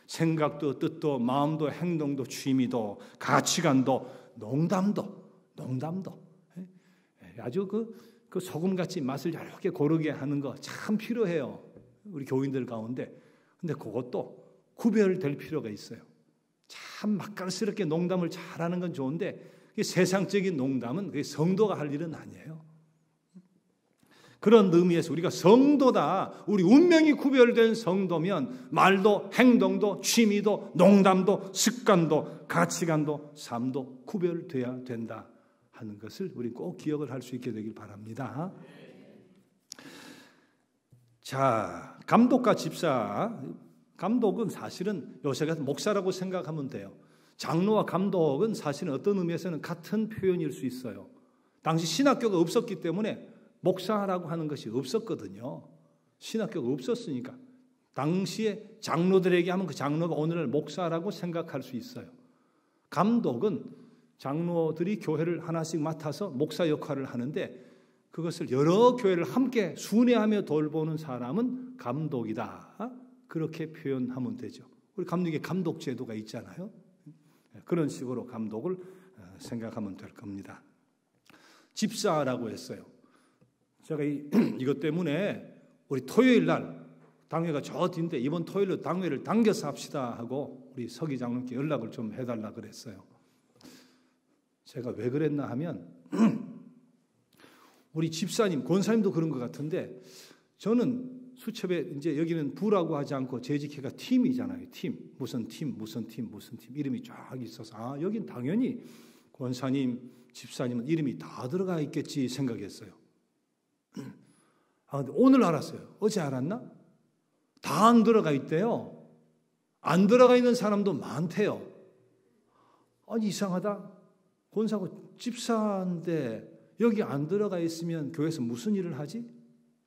생각도 뜻도 마음도 행동도 취미도 가치관도 농담도 아주 그 소금같이 맛을 여러 개 고르게 하는 거 참 필요해요. 우리 교인들 가운데. 근데 그것도 구별될 필요가 있어요. 참 맛깔스럽게 농담을 잘하는 건 좋은데 세상적인 농담은 그게 성도가 할 일은 아니에요. 그런 의미에서 우리가 성도다, 우리 운명이 구별된 성도면 말도 행동도 취미도 농담도 습관도 가치관도 삶도 구별돼야 된다 하는 것을 우리 꼭 기억을 할 수 있게 되길 바랍니다. 자, 감독과 집사, 감독은 사실은 요새 같은 목사라고 생각하면 돼요. 장로와 감독은 사실은 어떤 의미에서는 같은 표현일 수 있어요. 당시 신학교가 없었기 때문에 목사라고 하는 것이 없었거든요. 신학교가 없었으니까 당시에 장로들에게 하면 그 장로가 오늘날 목사라고 생각할 수 있어요. 감독은 장로들이 교회를 하나씩 맡아서 목사 역할을 하는데 그것을 여러 교회를 함께 순회하며 돌보는 사람은 감독이다. 그렇게 표현하면 되죠. 우리 감독에 감독 제도가 있잖아요. 그런 식으로 감독을 생각하면 될 겁니다. 집사라고 했어요. 제가 이것 때문에 우리 토요일 날 당회가 저 뒤인데 이번 토요일로 당회를 당겨서 합시다 하고 우리 서기 장로님께 연락을 좀 해달라 그랬어요. 제가 왜 그랬나 하면 우리 집사님, 권사님도 그런 것 같은데 저는 수첩에 이제 여기는 부라고 하지 않고 재직회가 팀이잖아요. 팀. 무슨 팀, 무슨 팀, 무슨 팀. 이름이 쫙 있어서 여긴 당연히 권사님, 집사님은 이름이 다 들어가 있겠지 생각했어요. 근데 오늘 알았어요. 어제 알았나? 다 안 들어가 있대요. 안 들어가 있는 사람도 많대요. 아니 이상하다. 권사고 집사인데 여기 안 들어가 있으면 교회에서 무슨 일을 하지?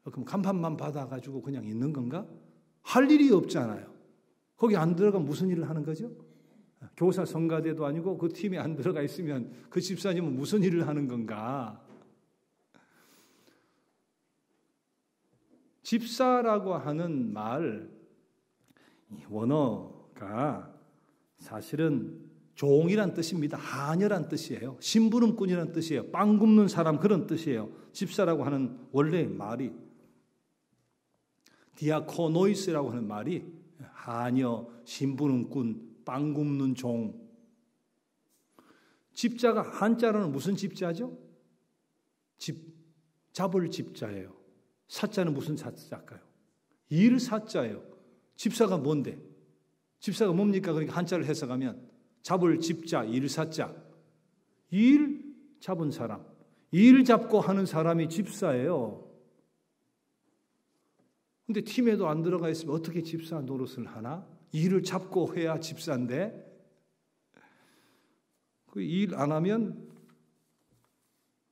그럼 간판만 받아가지고 그냥 있는 건가? 할 일이 없잖아요. 거기 안 들어가면 무슨 일을 하는 거죠? 교사 성가대도 아니고 그 팀에 안 들어가 있으면 그 집사님은 무슨 일을 하는 건가? 집사라고 하는 말, 원어가 사실은 종이란 뜻입니다. 하녀란 뜻이에요. 심부름꾼이란 뜻이에요. 빵 굽는 사람 그런 뜻이에요. 집사라고 하는 원래의 말이 디아코노이스라고 하는 말이 하녀, 심부름꾼, 빵 굽는 종. 집자가 한자로는 무슨 집자죠? 잡을 집자예요. 사자는 무슨 사자일까요? 일 사자예요. 집사가 뭔데? 집사가 뭡니까? 그러니까 한자를 해석하면 잡을 집자, 일 사자. 일 잡은 사람. 일 잡고 하는 사람이 집사예요. 근데 팀에도 안 들어가 있으면 어떻게 집사 노릇을 하나? 일을 잡고 해야 집사인데 그 일 안 하면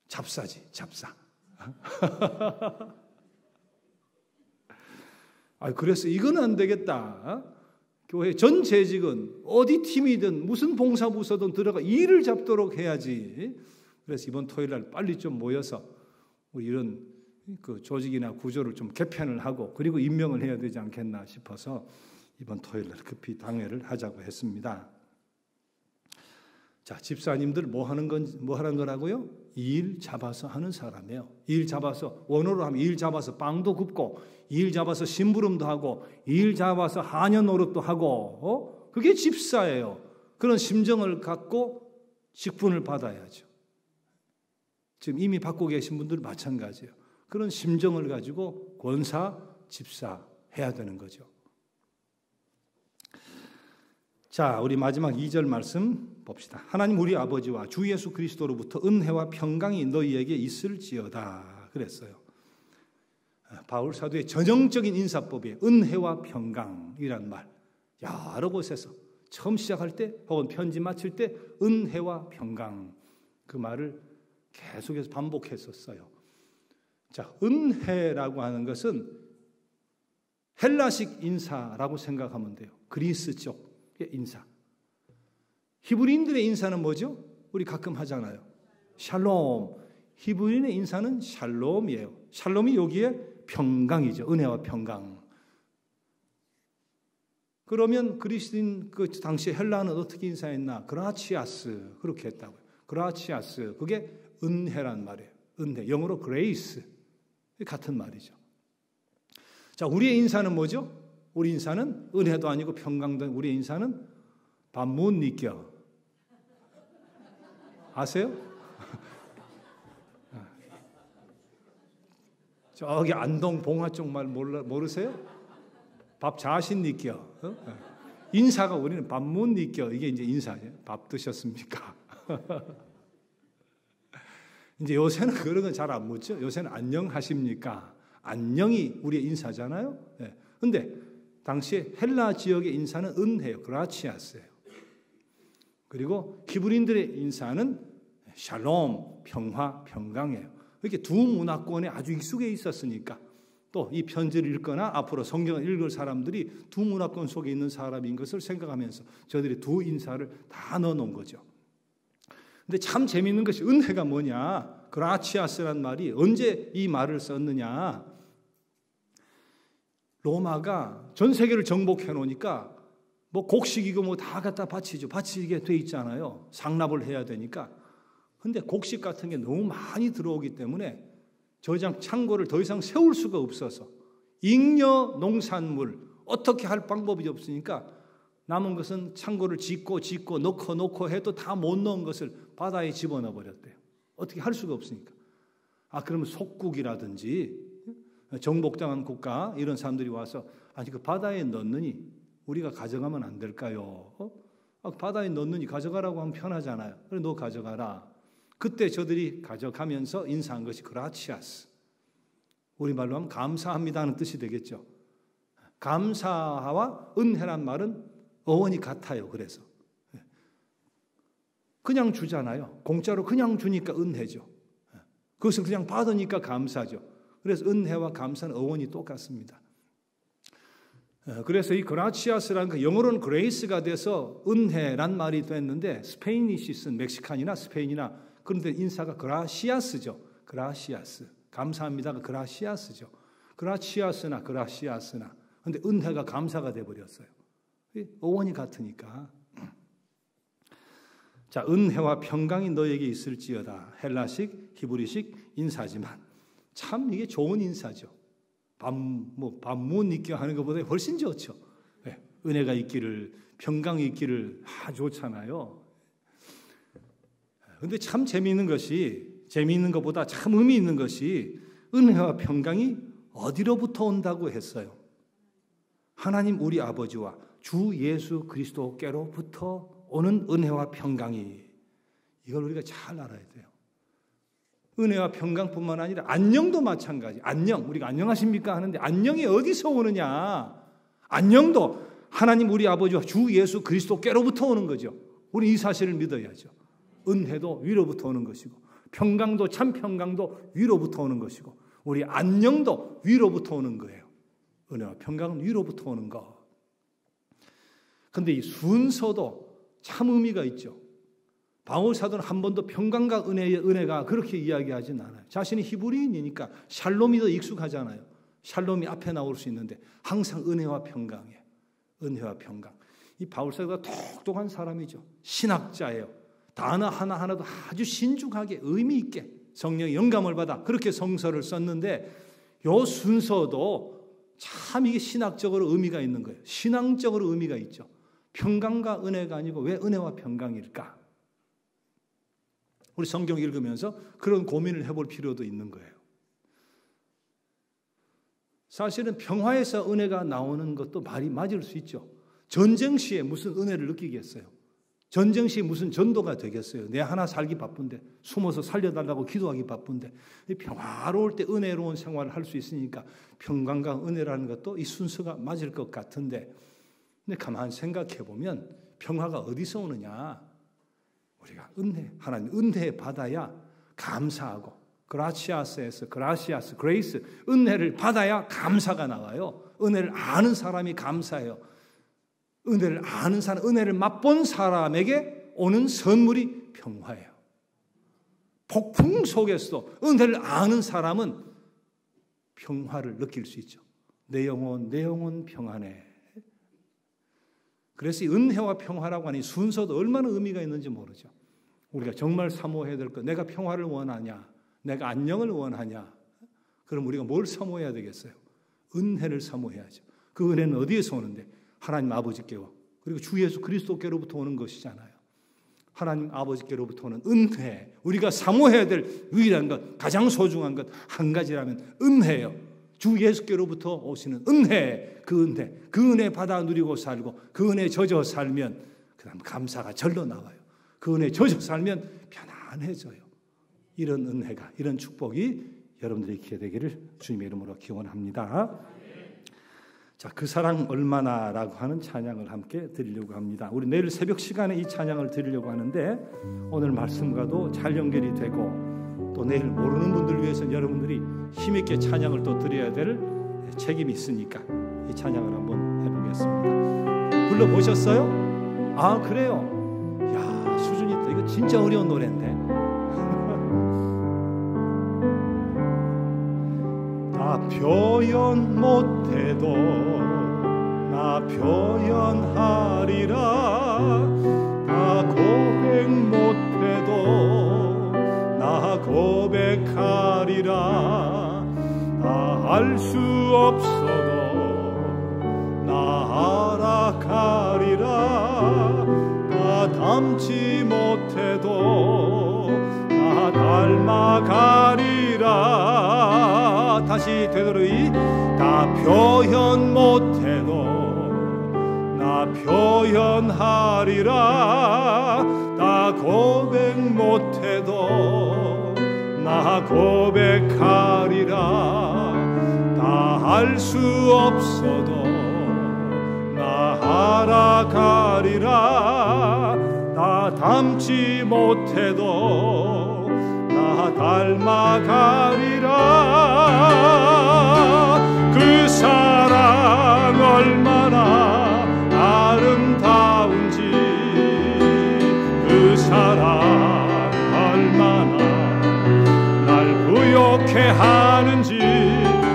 잡사지, 잡사. 그래서 이건 안 되겠다. 교회 전 재직은 어디 팀이든 무슨 봉사부서든 들어가 일을 잡도록 해야지. 그래서 이번 토요일 날 빨리 좀 모여서 우리 이런 그 조직이나 구조를 좀 개편을 하고 그리고 임명을 해야 되지 않겠나 싶어서 이번 토요일 날 급히 당회를 하자고 했습니다. 자, 집사님들 뭐 하는 거라고요? 일 잡아서 하는 사람이에요. 일 잡아서, 원어로 하면 일 잡아서 빵도 굽고, 일 잡아서 심부름도 하고, 일 잡아서 하녀 노릇도 하고, 그게 집사예요. 그런 심정을 갖고 직분을 받아야죠. 지금 이미 받고 계신 분들 마찬가지예요. 그런 심정을 가지고 권사, 집사 해야 되는 거죠. 자, 우리 마지막 2절 말씀 봅시다. 하나님 우리 아버지와 주 예수 그리스도로부터 은혜와 평강이 너희에게 있을지어다 그랬어요. 바울 사도의 전형적인 인사법이에요. 은혜와 평강이란 말. 여러 곳에서 처음 시작할 때 혹은 편지 마칠 때 은혜와 평강 그 말을 계속해서 반복했었어요. 자, 은혜라고 하는 것은 헬라식 인사라고 생각하면 돼요. 그리스 쪽의 인사. 히브리인들의 인사는 뭐죠? 우리 가끔 하잖아요. 샬롬. 히브리인의 인사는 샬롬이에요. 샬롬이 여기에 평강이죠. 은혜와 평강. 그러면 그리스인 그 당시 헬라는 어떻게 인사했나? 그라치아스. 그렇게 했다고요. 그라치아스. 그게 은혜란 말이에요. 은혜. 영어로 그레이스. 같은 말이죠. 자, 우리의 인사는 뭐죠? 우리 인사는 은혜도 아니고 평강도 아니고 우리의 인사는 밥 못 느껴. 아세요? 저기 안동 봉화 쪽 말 모르세요? 밥 자신 느껴. 인사가 우리는 밥 못 느껴. 이게 이제 인사예요. 밥 드셨습니까? 이제 요새는 그런 건 잘 안 묻죠. 요새는 안녕하십니까? 안녕이 우리의 인사잖아요. 그런데 당시에 헬라 지역의 인사는 은혜요. 그라치아스예요. 그리고 히브리인들의 인사는 샬롬, 평화, 평강이에요. 이렇게 두 문화권에 아주 익숙해 있었으니까 또 이 편지를 읽거나 앞으로 성경을 읽을 사람들이 두 문화권 속에 있는 사람인 것을 생각하면서 저들이 두 인사를 다 넣어놓은 거죠. 근데 참 재미있는 것이 은혜가 뭐냐? 그라치아스란 말이 언제 이 말을 썼느냐? 로마가 전 세계를 정복해 놓으니까 뭐 곡식이고 뭐 다 갖다 바치죠. 바치게 돼 있잖아요. 상납을 해야 되니까. 근데 곡식 같은 게 너무 많이 들어오기 때문에 저장 창고를 더 이상 세울 수가 없어서 잉여 농산물 어떻게 할 방법이 없으니까 남은 것은 창고를 짓고 넣고 해도 다 못 넣은 것을 바다에 집어넣어 버렸대요. 어떻게 할 수가 없으니까. 그러면 속국이라든지 정복당한 국가 이런 사람들이 와서 아니 그 바다에 넣느니 우리가 가져가면 안 될까요? 바다에 넣느니 가져가라고 하면 편하잖아요. 그래 너 가져가라. 그때 저들이 가져가면서 인사한 것이 그라치아스. 우리말로 하면 감사합니다는 뜻이 되겠죠. 감사와 은혜란 말은 어원이 같아요. 그래서 그냥 주잖아요. 공짜로 그냥 주니까 은혜죠. 그것을 그냥 받으니까 감사죠. 그래서 은혜와 감사는 어원이 똑같습니다. 그래서 이 그라치아스라는 그 영어로는 그레이스가 돼서 은혜란 말이 됐는데 스페니시스는 멕시칸이나 스페인이나 그런데 인사가 그라시아스죠. 그라시아스. 감사합니다가 그라시아스죠. 그라치아스나 그라시아스나. 그런데 은혜가 감사가 돼버렸어요. 어원이 같으니까. 자, 은혜와 평강이 너에게 있을지어다. 헬라식, 히브리식 인사지만 참 이게 좋은 인사죠. 반문 있게 하는 것보다 훨씬 좋죠. 네, 은혜가 있기를, 평강이 있기를 좋잖아요. 그런데 참 재미있는 것보다 참 의미 있는 것이 은혜와 평강이 어디로부터 온다고 했어요. 하나님 우리 아버지와 주 예수 그리스도께로부터 오는 은혜와 평강이, 이걸 우리가 잘 알아야 돼요. 은혜와 평강뿐만 아니라 안녕도 마찬가지. 안녕, 우리가 안녕하십니까 하는데 안녕이 어디서 오느냐? 안녕도 하나님 우리 아버지와 주 예수 그리스도께로부터 오는 거죠. 우리 이 사실을 믿어야죠. 은혜도 위로부터 오는 것이고 평강도, 참 평강도 위로부터 오는 것이고 우리 안녕도 위로부터 오는 거예요. 은혜와 평강은 위로부터 오는 것. 그런데 이 순서도 참 의미가 있죠. 바울 사도는 한 번도 평강과 은혜가 그렇게 이야기하진 않아요. 자신이 히브리인이니까 샬롬이 더 익숙하잖아요. 샬롬이 앞에 나올 수 있는데 항상 은혜와 평강이에요. 은혜와 평강. 이 바울 사도가 똑똑한 사람이죠. 신학자예요. 단어 하나하나도 아주 신중하게 의미 있게 성령의 영감을 받아 그렇게 성서를 썼는데 이 순서도 참 이게 신학적으로 의미가 있는 거예요. 신앙적으로 의미가 있죠. 평강과 은혜가 아니고 왜 은혜와 평강일까? 우리 성경 읽으면서 그런 고민을 해볼 필요도 있는 거예요. 사실은 평화에서 은혜가 나오는 것도 말이 맞을 수 있죠. 전쟁 시에 무슨 은혜를 느끼겠어요? 전쟁 시에 무슨 전도가 되겠어요? 내 하나 살기 바쁜데, 숨어서 살려달라고 기도하기 바쁜데, 평화로울 때 은혜로운 생활을 할 수 있으니까 평강과 은혜라는 것도 이 순서가 맞을 것 같은데, 근데 가만히 생각해 보면 평화가 어디서 오느냐? 우리가 하나님 은혜 받아야 감사하고, 그라치아스에서 그라시아스, 그레이스, 은혜를 받아야 감사가 나와요. 은혜를 아는 사람이 감사해요. 은혜를 아는 사람, 은혜를 맛본 사람에게 오는 선물이 평화예요. 폭풍 속에서도 은혜를 아는 사람은 평화를 느낄 수 있죠. 내 영혼 평안해. 그래서 이 은혜와 평화라고 하는 이 순서도 얼마나 의미가 있는지 모르죠. 우리가 정말 사모해야 될 것, 내가 평화를 원하냐, 내가 안녕을 원하냐, 그럼 우리가 뭘 사모해야 되겠어요? 은혜를 사모해야죠. 그 은혜는 어디에서 오는데? 하나님 아버지께와 그리고 주 예수 그리스도께로부터 오는 것이잖아요. 하나님 아버지께로부터 오는 은혜, 우리가 사모해야 될 유일한 것, 가장 소중한 것 한 가지라면 은혜예요. 주 예수께로부터 오시는 은혜, 그 은혜 받아 누리고 살고 그 은혜 젖어 살면 그다음 감사가 절로 나와요. 그 은혜 젖어 살면 편안해져요. 이런 은혜가, 이런 축복이 여러분들이 있게 되기를 주님의 이름으로 기원합니다. 자, 그 사랑 얼마나라고 하는 찬양을 함께 드리려고 합니다. 우리 내일 새벽 시간에 이 찬양을 드리려고 하는데 오늘 말씀과도 잘 연결이 되고 또 내일 모르는 분들 위해서 여러분들이 힘있게 찬양을 또 드려야 될 책임이 있으니까 이 찬양을 한번 해보겠습니다. 불러보셨어요? 아, 그래요? 야, 수준이 있다. 이거 진짜 어려운 노래인데. 나 표현 못해도 나 표현하리라. 나 고백 못해도 나 고백하리라. 나 알 수 없어도 나 알아가리라. 나 닮지 못해도 나 닮아가리라. 못하리라. 다시 되돌이 나 표현 못해도 나 표현하리라. 나 고백 못해도 나 고백하리라. 다 할 수 없어도 나 알아가리라. 나 닮지 못해도 나 닮아가리라. 그 사랑 얼마나 아름다운지 그 사랑 얼마나 날 부욕해 하는지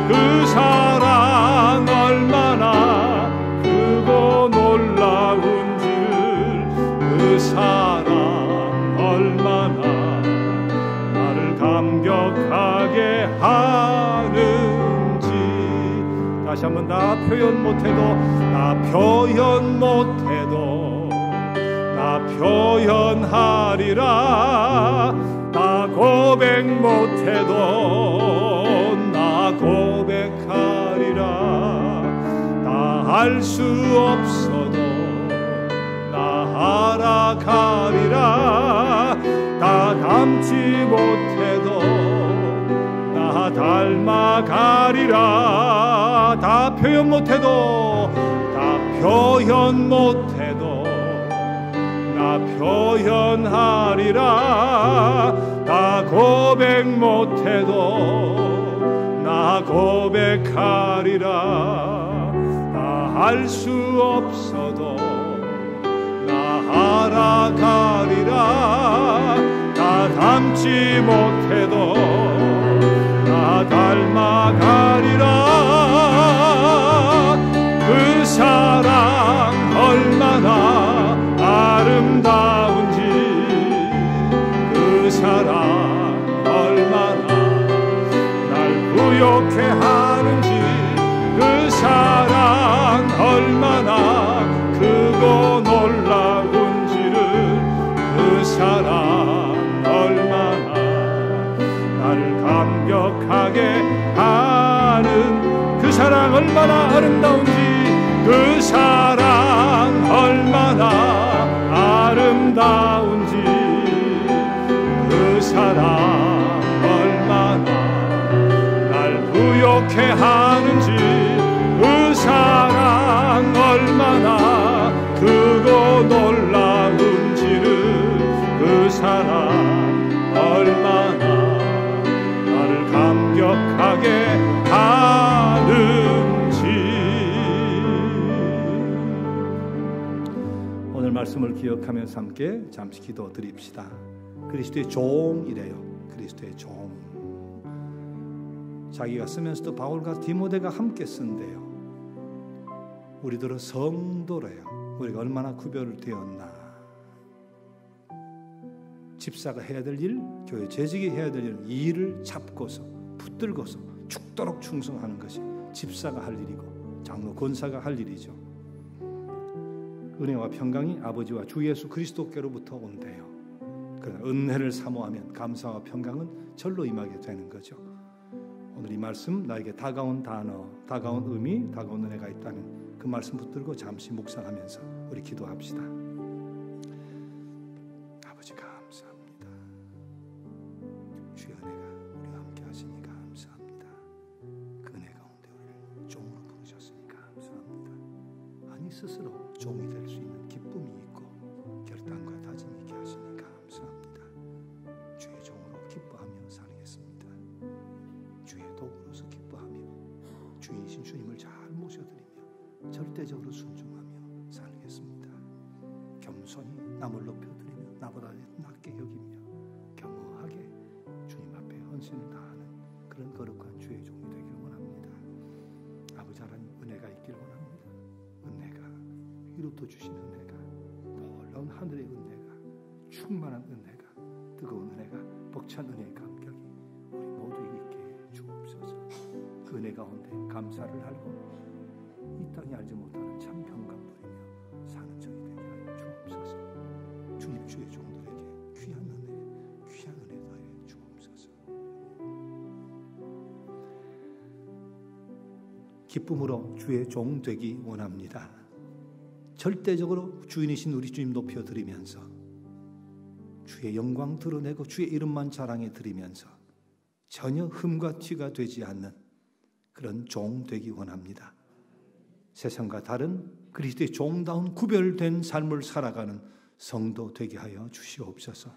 그 사랑 얼마나 크고 놀라운 줄 그 사랑 얼마나 나를 감격하게 하는지. 다시 한번 나 표현 못해도 나 표현 못해도 나 표현하리라. 나 고백 못해도 나 고백하리라. 다 할 수 없어도 나 알아가리라. 다 닮지 못해도 나 닮아가리라. 다 표현 못해도 다 표현 못해도 나 표현하리라. 다 고백 못해도 나 고백하리라. 다 할 수 없어도 나 알아가리라. 다 닮지 못해도 나 닮아가리라. 그 사랑 얼마나 아름다운지 그 사랑 얼마나 날 부욕해 하는지 그 사랑 얼마나 크고 놀라운지를 그 사랑 얼마나 나를 감격하게 하는 그 사랑 얼마나 아름다운지 그 사랑 얼마나 아름다운지 그 사랑 얼마나 날 부욕해 하는지 그 사랑 얼마나 크고 놀라운지를 그 사랑 얼마나 나를 감격하게 하는지. 오늘 말씀을 기억하면서 함께 잠시 기도 드립시다. 그리스도의 종이래요. 그리스도의 종. 자기가 쓰면서도 바울과 디모데가 함께 쓴대요. 우리들은 성도래요. 우리가 얼마나 구별되었나. 집사가 해야 될 일, 교회 재직이 해야 될 일, 이 일을 잡고서 붙들고서 죽도록 충성하는 것이 집사가 할 일이고 장로 권사가 할 일이죠. 은혜와 평강이 아버지와 주 예수 그리스도께로부터 온대요. 그러나 은혜를 사모하면 감사와 평강은 절로 임하게 되는 거죠. 오늘 이 말씀 나에게 다가온 단어, 다가온 의미, 다가온 은혜가 있다면 그 말씀 붙들고 잠시 묵상하면서 우리 기도합시다. 아버지 감사합니다. 주의 은혜가 우리와 함께 하시니 감사합니다. 그 은혜 가운데 우리를 종으로 부르셨으니 감사합니다. 아니 스스로 종이 될 수 있는 기쁨이 있고 결단과 다짐이 있게 하시니 감사합니다. 주의 종으로 기뻐하며 살겠습니다. 주의 도구로서 기뻐하며 주인이신 주님을 잘 모셔드리며 절대적으로 순종하며 살겠습니다. 겸손히 남을 높여드리며 나보다 낮게 여기며 겸허하게 주님 앞에 헌신을 다하는 그런 거룩한 주의 종이 되기를 원합니다. 아버지 하나님 은혜가 있기를 원합니다. 은혜가 위로도 주시는 은혜가 놀라운 하늘의 은혜가 충만한 은혜가 뜨거운 은혜가 벅찬 은혜의 감격이 우리 모두에게 있게 주옵소서. 그 은혜 가운데 감사를 알고 이 땅이 알지 못하는 참 평강 누리며 사는 저희 되게 하여 주옵소서. 주님 주의 종들에게 귀한 은혜 더해 주옵소서. 기쁨으로 주의 종 되기 원합니다. 절대적으로 주인이신 우리 주님 높여드리면서 주의 영광 드러내고 주의 이름만 자랑해 드리면서 전혀 흠과 티가 되지 않는 그런 종 되기 원합니다. 세상과 다른 그리스도의 종다운 구별된 삶을 살아가는 성도 되게 하여 주시옵소서.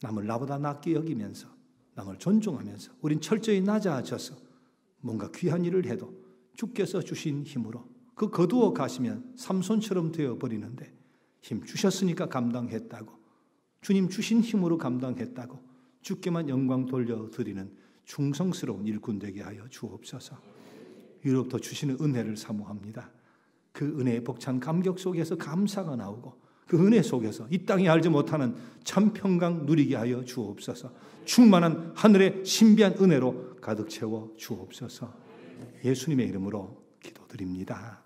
남을 나보다 낫게 여기면서 남을 존중하면서 우린 철저히 낮아져서 뭔가 귀한 일을 해도 주께서 주신 힘으로 그 거두어 가시면 삼손처럼 되어버리는데 힘 주셨으니까 감당했다고, 주님 주신 힘으로 감당했다고 주께만 영광 돌려드리는 충성스러운 일꾼 되게 하여 주옵소서. 위로부터 주시는 은혜를 사모합니다. 그 은혜의 벅찬 감격 속에서 감사가 나오고 그 은혜 속에서 이 땅이 알지 못하는 참 평강 누리게 하여 주옵소서. 충만한 하늘의 신비한 은혜로 가득 채워 주옵소서. 예수님의 이름으로 기도드립니다.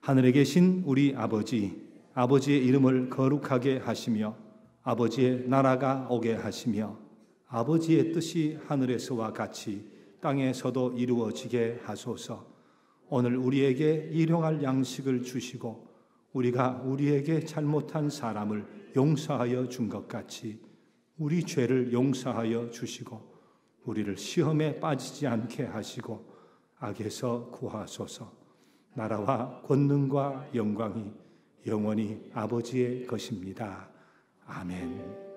하늘에 계신 우리 아버지, 아버지의 이름을 거룩하게 하시며 아버지의 나라가 오게 하시며 아버지의 뜻이 하늘에서와 같이 땅에서도 이루어지게 하소서. 오늘 우리에게 일용할 양식을 주시고 우리가 우리에게 잘못한 사람을 용서하여 준 것 같이 우리 죄를 용서하여 주시고 우리를 시험에 빠지지 않게 하시고 악에서 구하소서. 나라와 권능과 영광이 영원히 아버지의 것입니다. 아멘.